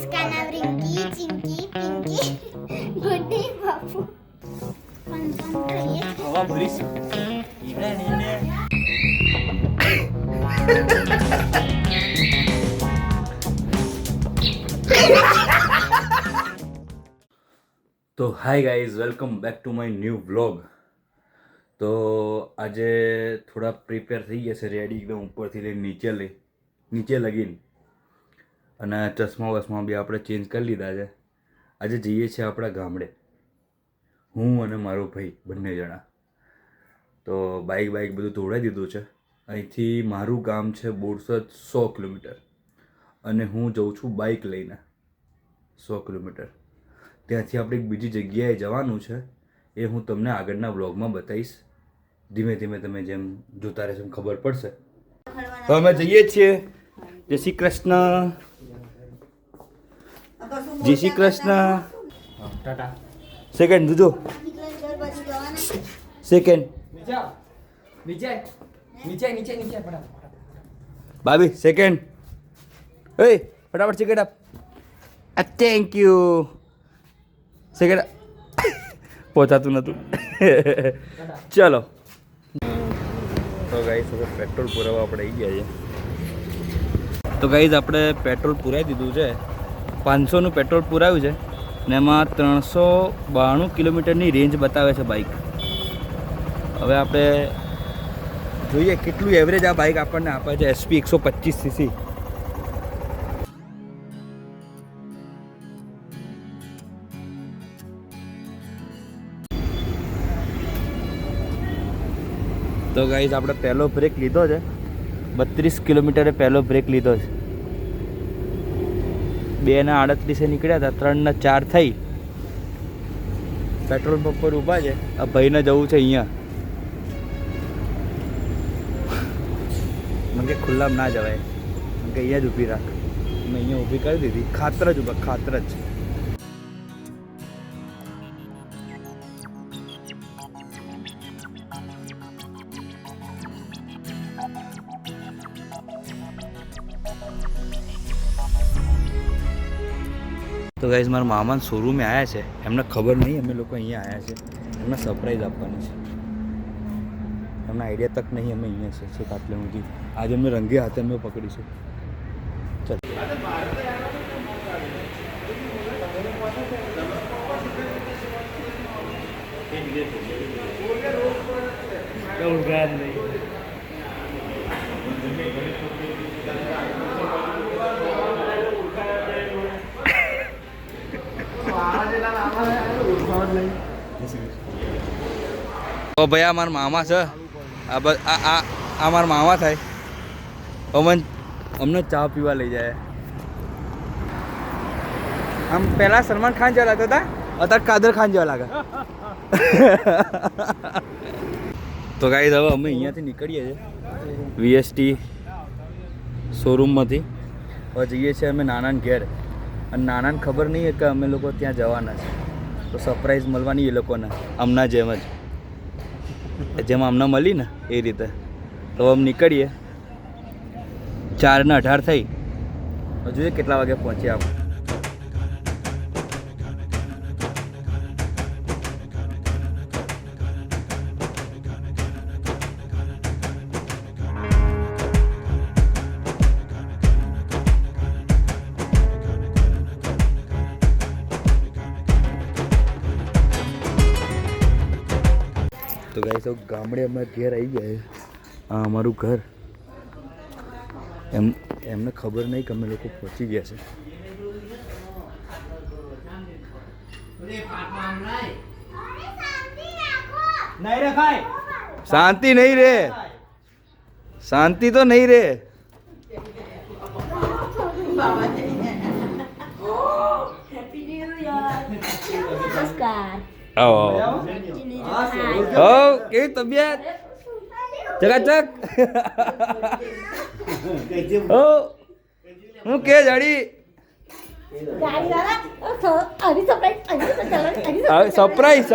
इसका नाम रिंकी चिंकी पिंकी गुड्डी बापू कौन करिए हवा भरीस इने इने तो hi guys welcome back to my new vlog. तो आज थोड़ा प्रिपेर થઈ ગયા છે, રેડી એકદમ ઉપરથી લઈને નીચે લગીને, અને ચશ્મા વસમાં બી આપણે ચેન્જ કરી લીધા છે। આજે જઈએ છીએ આપણા ગામડે, હું અને મારો ભાઈ બંને જણા। તો બાઇક બધું તોડાવી દીધું છે। અહીંથી મારું ગામ છે બોરસદ 100 કિલોમીટર, અને હું જઉં છું બાઇક લઈને 100 કિલોમીટર। ત્યાંથી આપણે એક બીજી જગ્યાએ જવાનું છે, એ હું તમને આગળના વ્લોગમાં બતાવીશ। ધીમે ધીમે તમે જેમ જોતા રહેશો ખબર પડશે। તો અમે જઈએ છીએ। જય શ્રી કૃષ્ણ, જય શ્રી કૃષ્ણ। ટાટા સેકન્ડ જોજો, સેકન્ડ નીચે ભાભી સેકન્ડ, એ ફટાફટ સેકન્ડ આપ। Thank you. સેકન્ડ પહોંચાતું નહોતું। ચલો તો ગાઈસ હવે પેટ્રોલ પુરાવા આપણે આવી ગયા છે। તો ગાઈસ આપણે પેટ્રોલ પુરાવી દીધું છે, 500નું પેટ્રોલ પુરાવ્યું છે, ને એમાં 392 કિલોમીટરની રેન્જ બતાવે છે બાઇક। હવે આપણે જોઈએ કેટલું એવરેજ આ બાઇક આપણને આપે છે। SP 125cc। તો ગાઈઝ આપણે પહેલો બ્રેક લીધો છે, 32 કિલોમીટરે પહેલો બ્રેક લીધો છે। 2:38 નીકળ્યા હતા, 3:04 થઈ। પેટ્રોલ પંપ પર ઊભા છે। આ ભાઈને જવું છે અહીંયા, મને કે ખુલ્લામાં ના જવાય, મને કે અહીંયા જ ઊભી રાખ। મેં અહીંયા ઊભી કરી દીધી, ખાતર જ ઊભા, ખાતર જ। તો ગાઈઝ મારા મામાના શોરૂમે આવ્યા છે, એમને ખબર નહીં અમે લોકો અહીંયા આવ્યા છે, એમને સરપ્રાઈઝ આપવાની છે। એમને આઈડિયા તક નહીં અમે અહીંયા છે છેક આટલે સુધી। આજે અમને રંગે હાથે અમે પકડીશું। ચાલ તો ભાઈ આ મારા મામા છે, આ મારા મામા થાય। અમને ચા પીવા લઈ જાય। આમ પહેલા સલમાન ખાન જેવા લાગતા હતા, અત્યારે કાદર ખાન જેવા લાગે। તો ગાઈસ હવે અમે અહીંયાથી નીકળીએ છીએ વીએસટી શોરૂમમાંથી। હવે જઈએ છીએ અમે નાનાને ઘેર, અને નાનાને ખબર નહીં કે અમે લોકો ત્યાં જવાના છે, તો સરપ્રાઈઝ મળવાની એ લોકોને, હમણાં જેમ જ જેમ હમણાં મળી ને એ રીતે। તો આમ નીકળીએ, 4:18 થઈ। જોઈએ કેટલા વાગે પહોંચ્યા આપણે। તો ગાઈસ ગામડે અમે ઘેર આવી ગયા છે। આ અમારું ઘર, એમને ખબર નહીં કે અમે લોકો પહોંચી ગયા છે। શાંતિ નહીં રે, શાંતિ તો નહીં રે। નમસ્કાર। કેવી તબિયત? ચકાચક। હું કે જાડી સરપ્રાઈઝ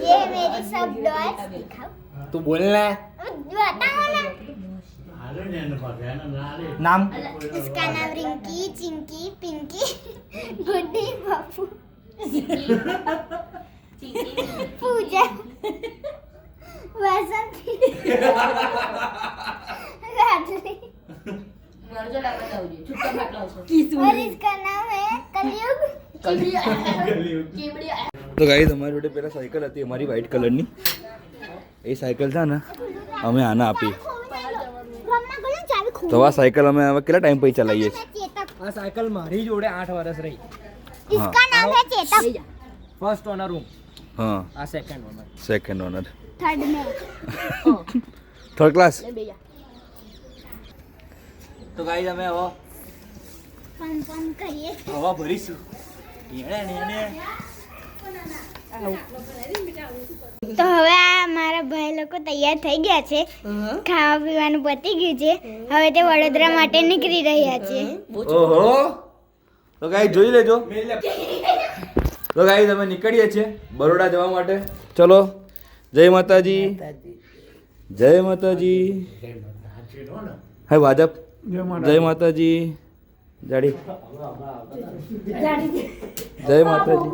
ये मेरी सब डॉल्स दिखाओ तू बोलना बताओ ना नाम इसका नाम रिंकी चिंकी पिंकी गुड्डी पप्पू पूजा वसंती राजली और इसका नाम है कलयुग તો ગાઈઝ અમારી જોડે પેલા સાયકલ હતી અમારી વ્હાઈટ કલરની એ સાયકલ છે ને અમે આને આપી તો આ સાયકલ અમે હવે કેટલા ટાઈમ પછી ચલાવીએ છીએ આ સાયકલ મારી જોડે 8 વર્ષ રહી इसका नाम है चेतक ફર્સ્ટ ઓનર હું હા આ second owner second owner third में થર્ડ ક્લાસ તો ગાઈઝ અમે હવે फन फन करिए હવા ભરીશું તો હવે આ મારા ભાઈ લોકો તૈયાર થઈ ગયા છે ખાવા પીવાનું પતી ગયું છે હવે તે વડોદરા માટે નીકળી રહ્યા છે ઓહો તો ગાઈઝ જોઈ લેજો તો ગાઈઝ અમે નીકળીએ છીએ બરોડા જવા માટે ચલો જય માતાજી જય માતાજી હાય ભાજપ જય માતાજી જાડી જય માતાજી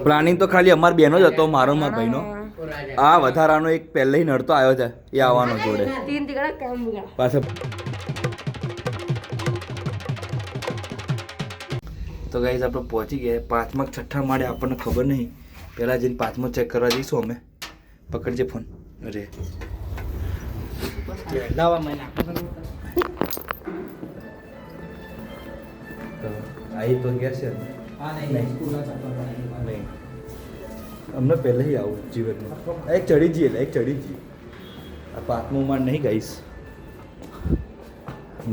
પ્લાનિંગ તો ખાલી અમાર બેનો જ હતો મારો માર ભાઈનો આ વધારાનો એક પહેલે નડતો આવ્યો છે એ આવવાનો જોડે પાછળ તો ગાઈઝ આપણે પહોંચી ગયા પાંચમા છઠ્ઠા માળે આપણને ખબર નહીં પહેલાં જઈને પાંચમો ચેક કરવા જઈશું અમે પકડજે ફોન અરે આવી તો ગયા છે નહીં અમને પહેલાં આવું જીવનમાં એક ચડી જઈએ એક ચડી જઈએ આ પાંચમો માળ નહીં ગાઈશ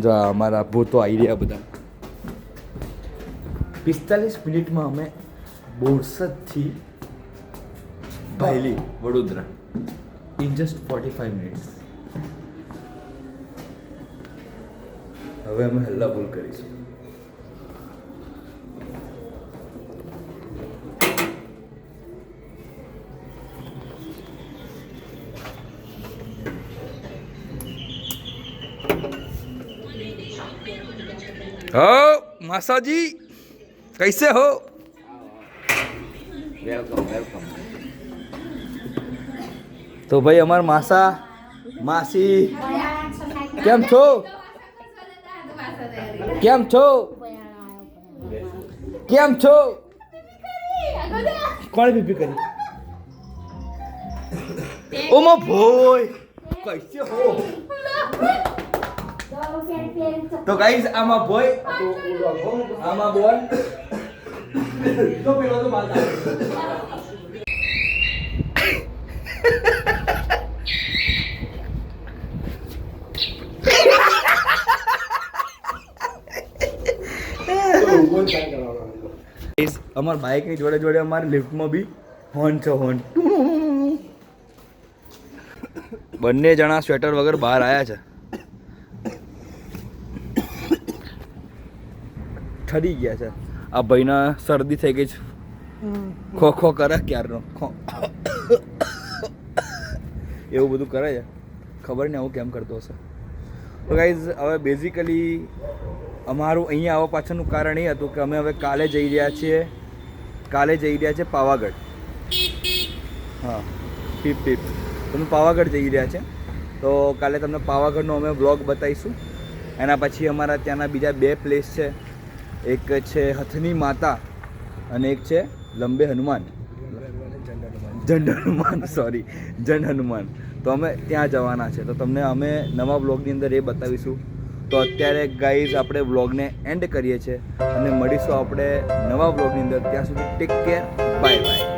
જો અમારા ભૂતો આવી રહ્યા બધા 45 મિનિટમાં અમે બોરસદથી Bhayli Vadodara in just 45 minutes હવે અમે હલ્લા બોલ કરીશું हो मासा जी कैसे हो वेलकम वेलकम तो भाई हमार मासा मासी કેમ છો કેમ છો કેમ છો કોણ પીપી કરી ઓ મો ભોય कैसे हो तो गाइस आमा बोय आमा बोल तो पेलो तो बात અમાર બાઇક ની જોડે જોડે અમાર લિફ્ટ માં બી હોર્ન છે હોર્ન બંને જણા સ્વેટર વગર બહાર આયા છે ઠરી ગયા છે આ ભાઈના શરદી થઈ ગઈ છે ખો ખો કરે ક્યારનો એવું બધું કરે છે ખબર નહીં આવું કેમ કરતો હશે તો ગાઈઝ હવે બેઝિકલી અમારું અહીંયા આવવા પાછળનું કારણ એ હતું કે અમે હવે કાલે જઈ રહ્યા છીએ પાવાગઢ હા પીપ પીપ તમે પાવાગઢ જઈ રહ્યા છે તો કાલે તમને પાવાગઢનો અમે વ્લોગ બતાવીશું એના પછી અમારા ત્યાંના બીજા 2 પ્લેસ છે એક છે હથની માતા અને એક છે લંબે હનુમાન જંડ હનુમાન તો અમે ત્યાં જવાના છે તો તમને અમે નવા વ્લોગની અંદર એ બતાવીશું તો અત્યારે ગાઈઝ આપણે વ્લોગને એન્ડ કરીએ છીએ અને મળીશું આપણે નવા વ્લોગની અંદર ત્યાં સુધી ટેક કેર બાય બાય